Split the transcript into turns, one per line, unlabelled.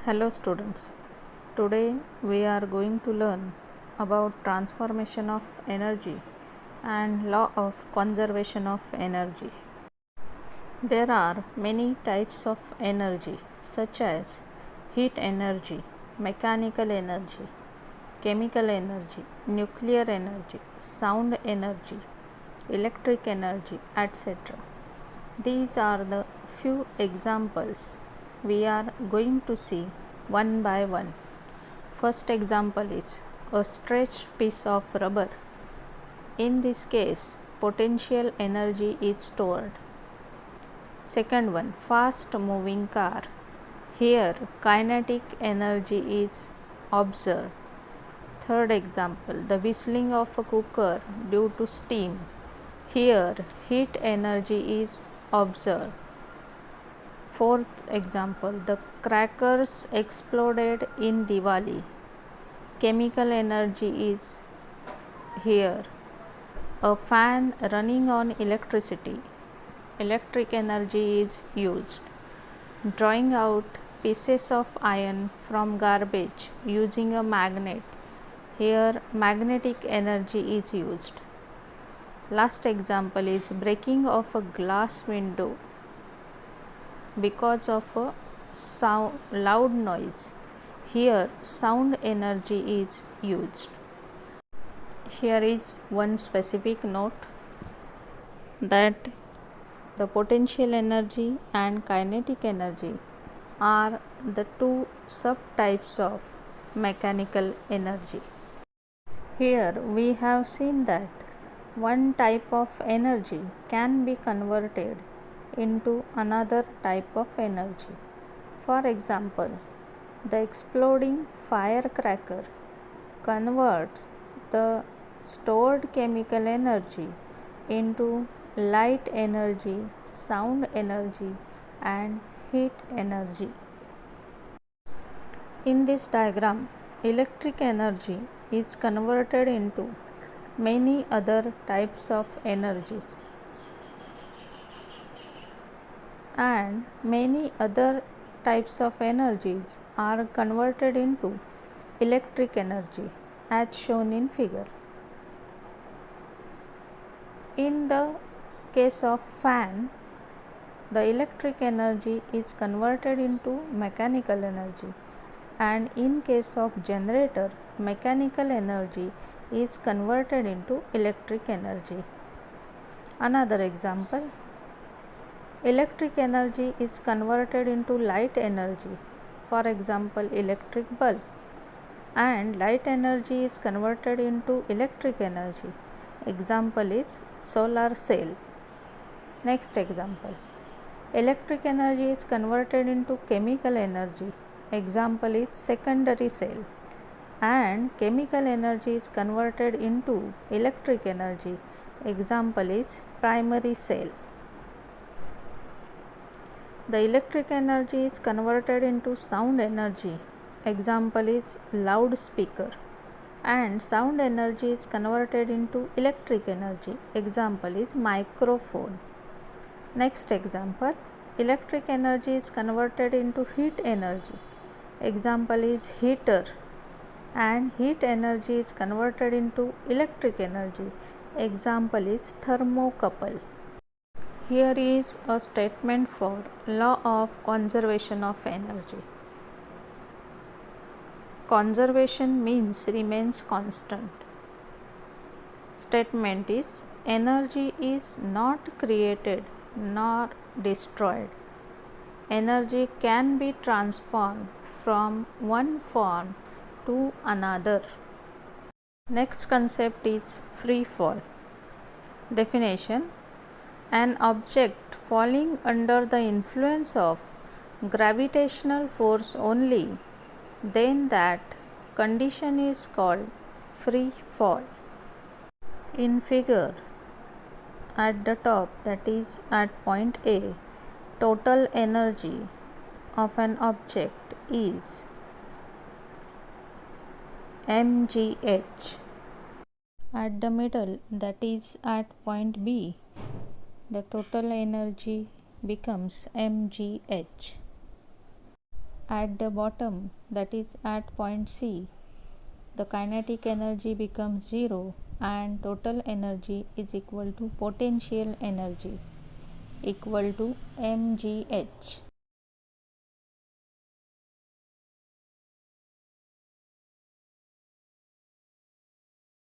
Hello students, today we are going to learn about transformation of energy and law of conservation of energy. There are many types of energy such as heat energy, mechanical energy, chemical energy, nuclear energy, sound energy, electric energy, etc. These are the few examples we are going to see one by one. First example is a stretched piece of rubber. In this case, potential energy is stored. Second one, fast moving car. Here, kinetic energy is observed. Third example, the whistling of a cooker due to steam. Here, heat energy is observed. Fourth example, the crackers exploded in Diwali. Chemical energy is here. A fan running on electricity. Electric energy is used. Drawing out pieces of iron from garbage using a magnet. Here, magnetic energy is used. Last example is breaking of a glass window because of a loud noise. Here, sound energy is used. Here is one specific note that the potential energy and kinetic energy are the two subtypes of mechanical energy. Here we have seen that one type of energy can be converted into another type of energy. For example, the exploding firecracker converts the stored chemical energy into light energy, sound energy, and heat energy. In this diagram, electric energy is converted into many other types of energies, and many other types of energies are converted into electric energy as shown in figure. In the case of fan, the electric energy is converted into mechanical energy, and in case of generator, mechanical energy is converted into electric energy. Another example, electric energy is converted into light energy, for example electric bulb, and light energy is converted into electric energy, example is solar cell. Next example, electric energy is converted into chemical energy, example is secondary cell, and chemical energy is converted into electric energy, example is primary cell. The electric energy is converted into sound energy, example is loudspeaker, and sound energy is converted into electric energy, example is microphone. Next example, electric energy is converted into heat energy, example is heater, and heat energy is converted into electric energy, example is thermocouple. Here is a statement for law of conservation of energy. Conservation means remains constant. Statement is energy is not created nor destroyed. Energy can be transformed from one form to another. Next concept is free fall. Definition: an object falling under the influence of gravitational force only, then that condition is called free fall. In figure at the top, that is at point A, total energy of an object is mgh. At the middle, that is at point B, the total energy becomes mgh. At the bottom, that is at point C, the kinetic energy becomes 0 and total energy is equal to potential energy equal to mgh.